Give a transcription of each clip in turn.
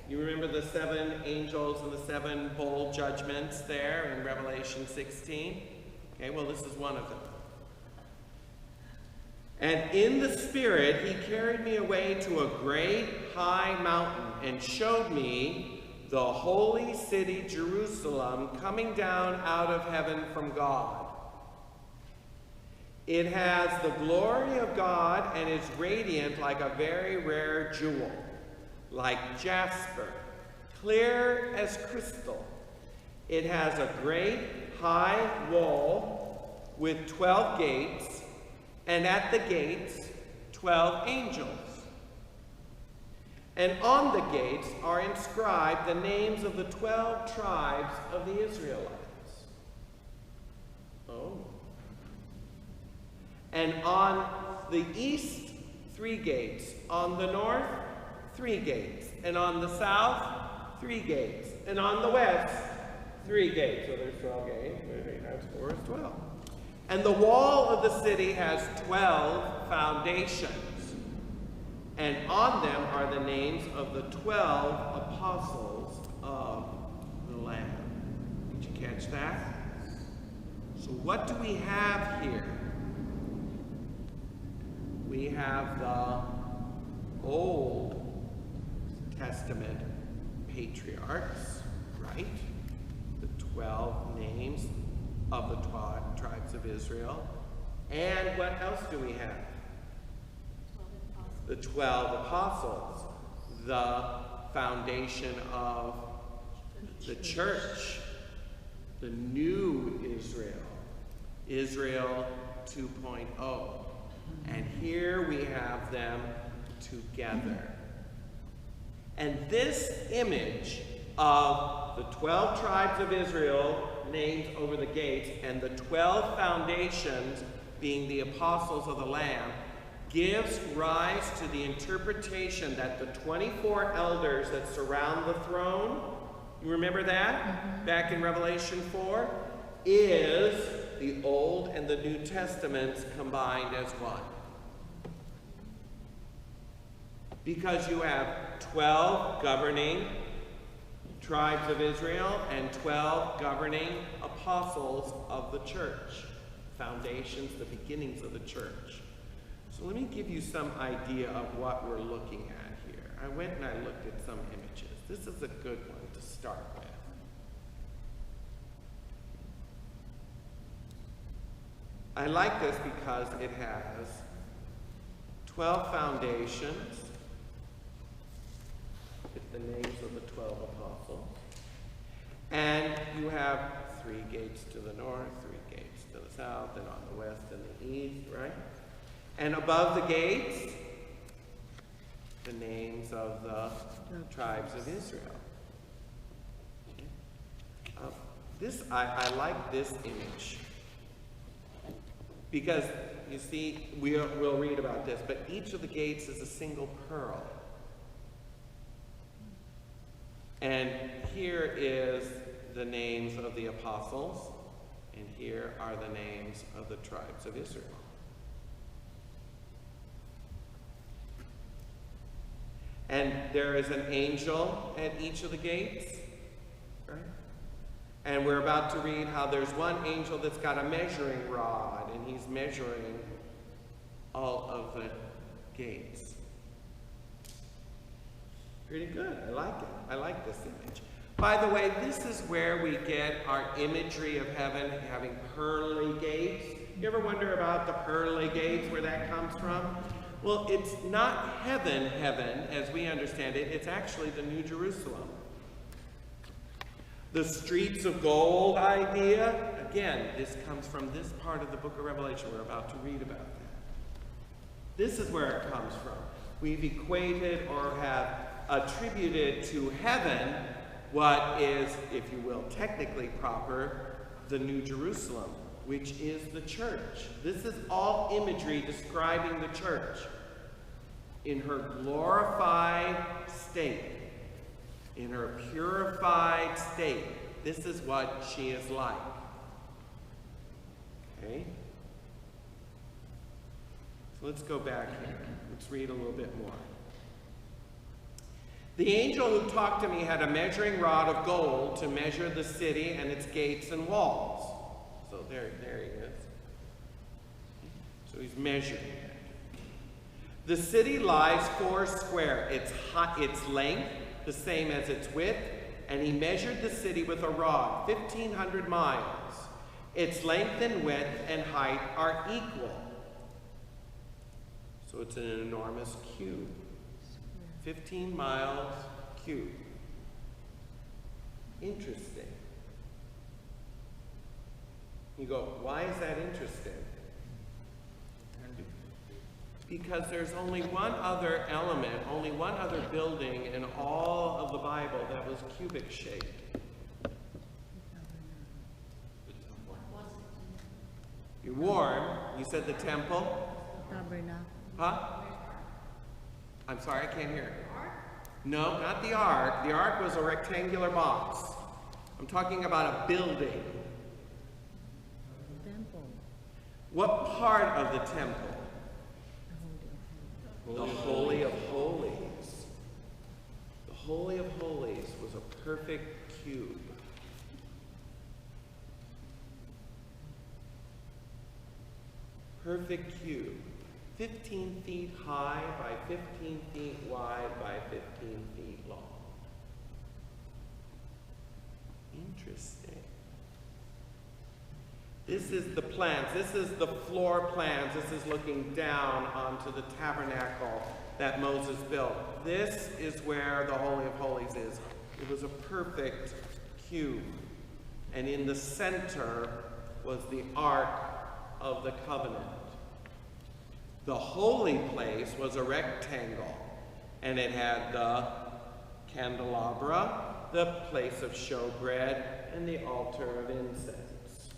You remember the 7 angels and the 7 bowl judgments there in Revelation 16? Okay, well, this is one of them. And in the Spirit, he carried me away to a great high mountain and showed me the holy city Jerusalem coming down out of heaven from God. It has the glory of God and is radiant like a very rare jewel, like jasper, clear as crystal. It has a great high wall with 12 gates, and at the gates 12 angels. And on the gates are inscribed the names of the 12 tribes of the Israelites. Oh. And on the east, 3 gates. On the north, 3 gates. And on the south, 3 gates. And on the west, 3 gates. So there's 12 gates. 3 times 4 is 12. And the wall of the city has 12 foundations. And on them are the names of the 12 apostles of the Lamb. Did you catch that? So what do we have here? We have the Old Testament patriarchs, right? The 12 names of the tribes of Israel. And what else do we have? The 12 apostles, the foundation of the church, the new Israel, Israel 2.0. And here we have them together. And this image of the 12 tribes of Israel named over the gates and the 12 foundations being the apostles of the Lamb gives rise to the interpretation that the 24 elders that surround the throne, you remember that? Back in Revelation 4, is the Old and the New Testaments combined as one. Because you have 12 governing tribes of Israel and 12 governing apostles of the church, foundations, the beginnings of the church. So let me give you some idea of what we're looking at here. I went and I looked at some images. This is a good one to start with. I like this because it has 12 foundations with the names of the 12 apostles. And you have 3 gates to the north, 3 gates to the south, and on the west and the east, right? And above the gates, the names of the tribes of Israel. I like this image. Because, you see, we'll read about this, but each of the gates is a single pearl. And here is the names of the apostles, and here are the names of the tribes of Israel. And there is an angel at each of the gates, right? And we're about to read how there's one angel that's got a measuring rod, and he's measuring all of the gates. Pretty good. I like it. I like this image. By the way, this is where we get our imagery of heaven having pearly gates. You ever wonder about the pearly gates, where that comes from? Well, it's not heaven, as we understand it. It's actually the New Jerusalem. The streets of gold idea, again, this comes from this part of the book of Revelation. We're about to read about that. This is where it comes from. We've equated or have attributed to heaven what is, if you will, technically proper, the New Jerusalem, which is the church. This is all imagery describing the church in her glorified state, in her purified state. This is what she is like. Okay? So let's go back here. Let's read a little bit more. The angel who talked to me had a measuring rod of gold to measure the city and its gates and walls. So there he is. So he's measuring it. The city lies 4 square, its length the same as its width, and he measured the city with a rod, 1,500 miles. Its length and width and height are equal. So it's an enormous cube. 15 miles cube. Interesting. You go, why is that interesting? Because there's only one other element, only one other building in all of the Bible that was cubic shaped. You're warm. You said the temple? Tabernacle. Huh? I'm sorry, I can't hear. No, not the ark. The ark was a rectangular box. I'm talking about a building. Temple. What part of the temple? The Holy of Holies. The Holy of Holies was a perfect cube. Perfect cube. 15 feet high by 15 feet wide by 15 feet long. Interesting. This is the plans. This is the floor plans. This is looking down onto the tabernacle that Moses built. This is where the Holy of Holies is. It was a perfect cube. And in the center was the Ark of the Covenant. The holy place was a rectangle, and it had the candelabra, the place of showbread, and the altar of incense.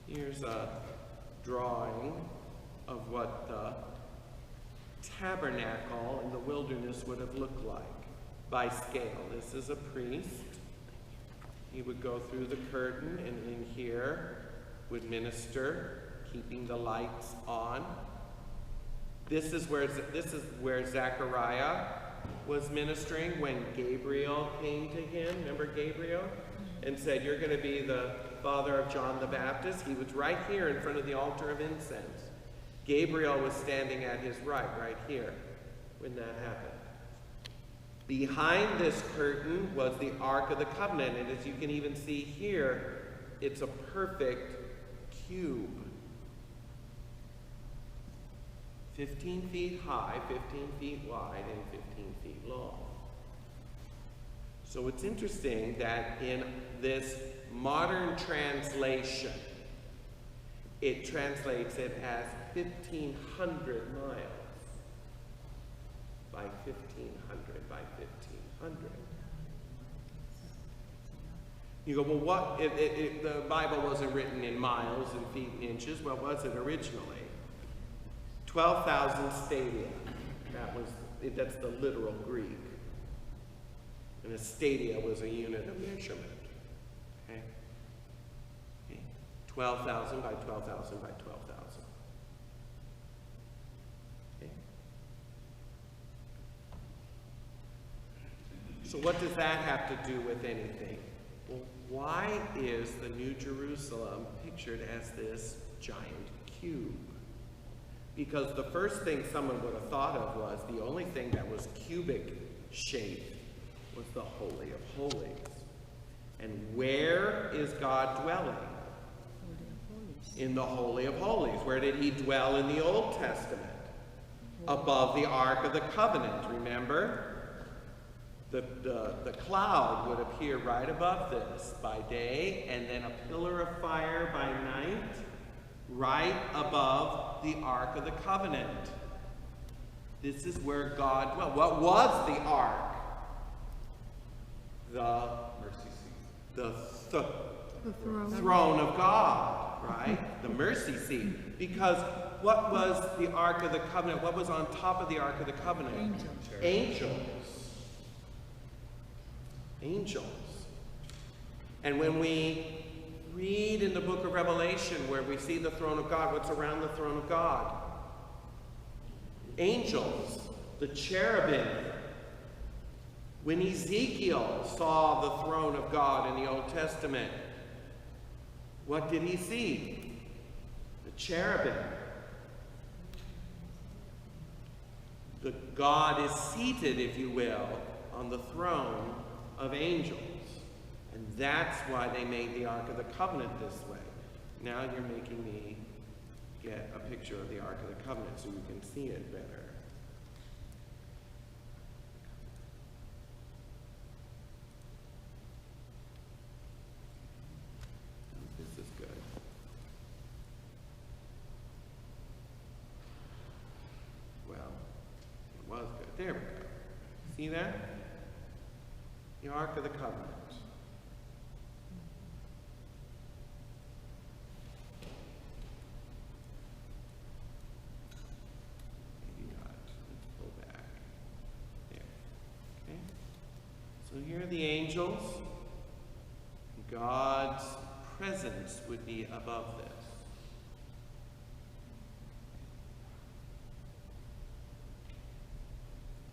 Here's a drawing of what the tabernacle in the wilderness would have looked like by scale. This is a priest. He would go through the curtain, and in here would minister, keeping the lights on. This is where Zechariah was ministering when Gabriel came to him. Remember Gabriel? And said, you're going to be the father of John the Baptist. He was right here in front of the altar of incense. Gabriel was standing at his right here, when that happened. Behind this curtain was the Ark of the Covenant, and as you can even see here, it's a perfect cube. 15 feet high, 15 feet wide, and 15 feet long. So it's interesting that in this modern translation, it translates it as 1,500 miles by 1,500 by 1,500. You go, well, what? The Bible wasn't written in miles and feet and inches. What was it originally? 12,000 stadia. That's the literal Greek. And a stadia was a unit of measurement. Okay? 12,000 by 12,000 by 12,000. Okay? So what does that have to do with anything? Well, why is the New Jerusalem pictured as this giant cube? Because the first thing someone would have thought of was the only thing that was cubic shaped was the Holy of Holies. And where is God dwelling? In the Holy of Holies. Where did he dwell in the Old Testament? Above the Ark of the Covenant, remember? The cloud would appear right above this by day, and then a pillar of fire by night, right above the Ark of the Covenant. This is where God dwelt. What was the Ark? The mercy seat. The throne of God, right? The mercy seat. Because what was the Ark of the Covenant? What was on top of the Ark of the Covenant? Angels. Angels. And when we read in the book of Revelation where we see the throne of God, what's around the throne of God? Angels. the cherubim. When Ezekiel saw the throne of God in the Old Testament, what did he see? The cherubim. God is seated, if you will, on the throne of angels. And that's why they made the Ark of the Covenant this way. Now you're making me get a picture of the Ark of the Covenant so you can see it better. This is good. Well, it was good. There we go. See that? The Ark of the Covenant. So here are the angels. God's presence would be above this.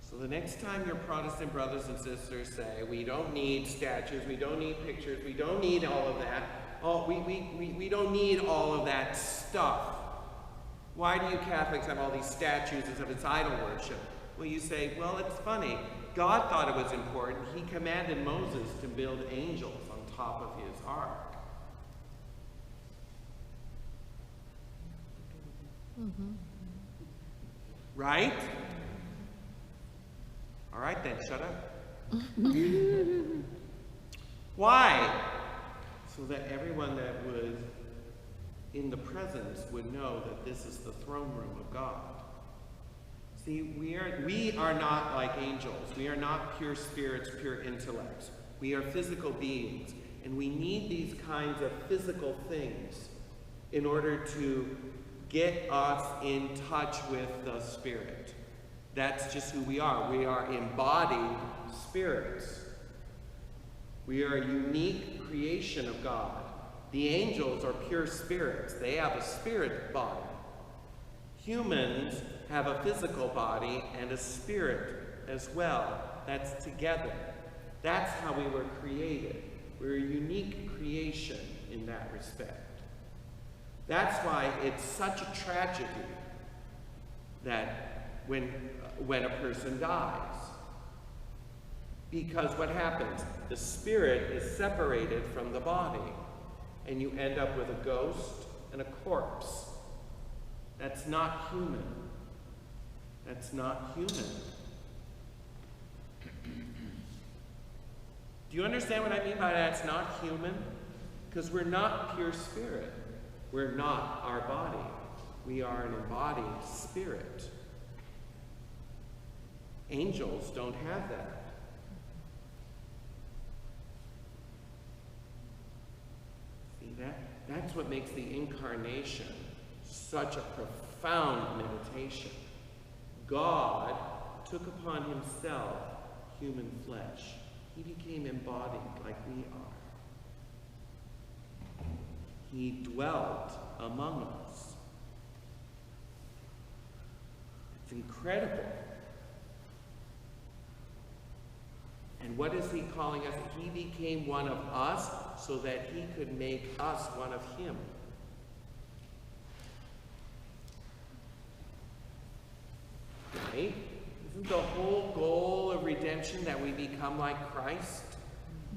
So the next time your Protestant brothers and sisters say, we don't need statues, we don't need pictures, we don't need all of that. Oh, we don't need all of that stuff. Why do you Catholics have all these statues as if it's idol worship? Well, you say, well, it's funny. God thought it was important. He commanded Moses to build angels on top of his ark. Mm-hmm. Right? All right then, shut up. Why? So that everyone that was in the presence would know that this is the throne room of God. See, we are not like angels. We are not pure spirits, pure intellects. We are physical beings, and we need these kinds of physical things in order to get us in touch with the Spirit. That's just who we are. We are embodied spirits. We are a unique creation of God. The angels are pure spirits. They have a spirit body. Humans have a physical body and a spirit as well. That's together. That's how we were created. We're a unique creation in that respect. That's why it's such a tragedy that when a person dies. Because what happens? The spirit is separated from the body, and you end up with a ghost and a corpse. That's not human. That's not human. Do you understand what I mean by that's not human? Because we're not pure spirit. We're not our body. We are an embodied spirit. Angels don't have that. See that? That's what makes the incarnation such a profound meditation. God took upon himself human flesh. He became embodied like we are. He dwelt among us. It's incredible. And what is he calling us? He became one of us so that he could make us one of him. Right? Isn't the whole goal of redemption that we become like Christ?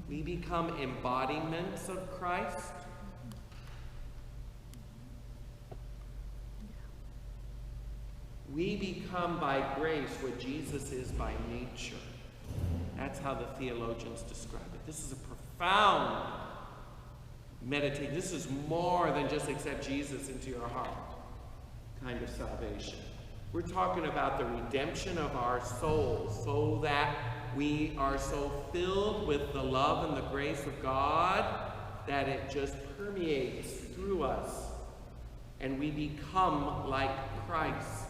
We become embodiments of Christ? We become by grace what Jesus is by nature. That's how the theologians describe it. This is a profound meditation. This is more than just accept Jesus into your heart kind of salvation. We're talking about the redemption of our souls so that we are so filled with the love and the grace of God that it just permeates through us and we become like Christ.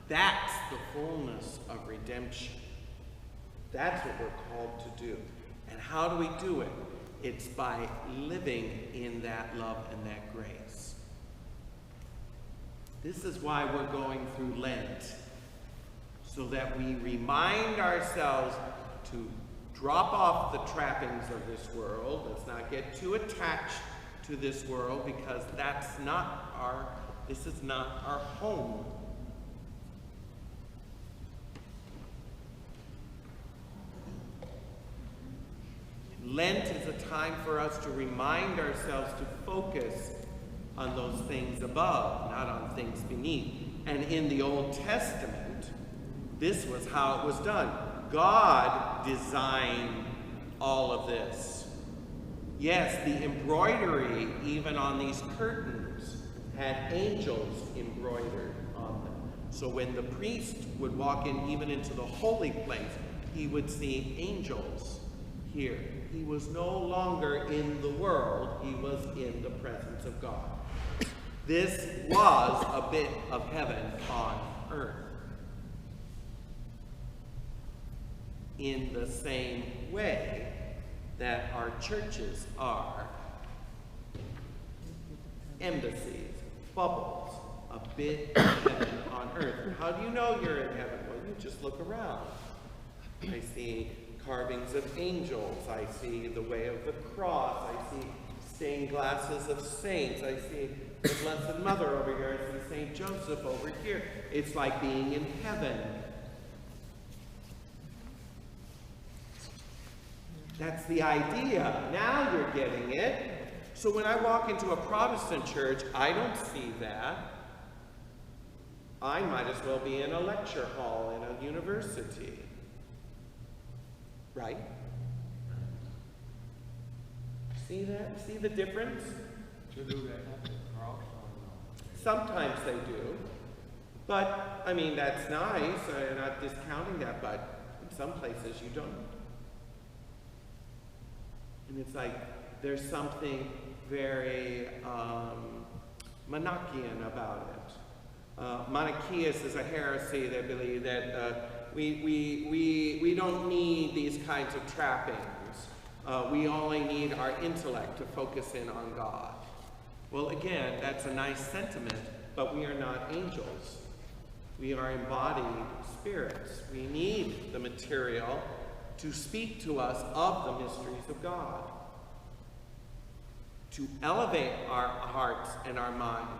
That's the fullness of redemption. That's what we're called to do. And how do we do it? It's by living in that love and that grace. This is why we're going through Lent, so that we remind ourselves to drop off the trappings of this world. Let's not get too attached to this world, because this is not our home. Lent is a time for us to remind ourselves to focus on those things above, not on things beneath. And in the Old Testament, this was how it was done. God designed all of this. Yes, the embroidery, even on these curtains, had angels embroidered on them. So when the priest would walk in, even into the holy place, he would see angels here. He was no longer in the world, he was in the presence of God. This was a bit of heaven on earth. In the same way that our churches are embassies, bubbles, a bit of heaven on earth. How do you know you're in heaven? Well, you just look around. I see carvings of angels. I see the way of the cross. I see stained glasses of saints. I see the Blessed Mother over here. I see St. Joseph over here. It's like being in heaven. That's the idea. Now you're getting it. So when I walk into a Protestant church, I don't see that. I might as well be in a lecture hall in a university. Right? See that? See the difference? Do they have the cross or no? Sometimes they do. But, I mean, that's nice. I'm not discounting that, but in some places you don't. And it's like there's something very Monarchian about it. Monarchias is a heresy. They believe that we don't need these kinds of trappings. We only need our intellect to focus in on God. Well, again, that's a nice sentiment, but we are not angels. We are embodied spirits. We need the material to speak to us of the mysteries of God, to elevate our hearts and our minds.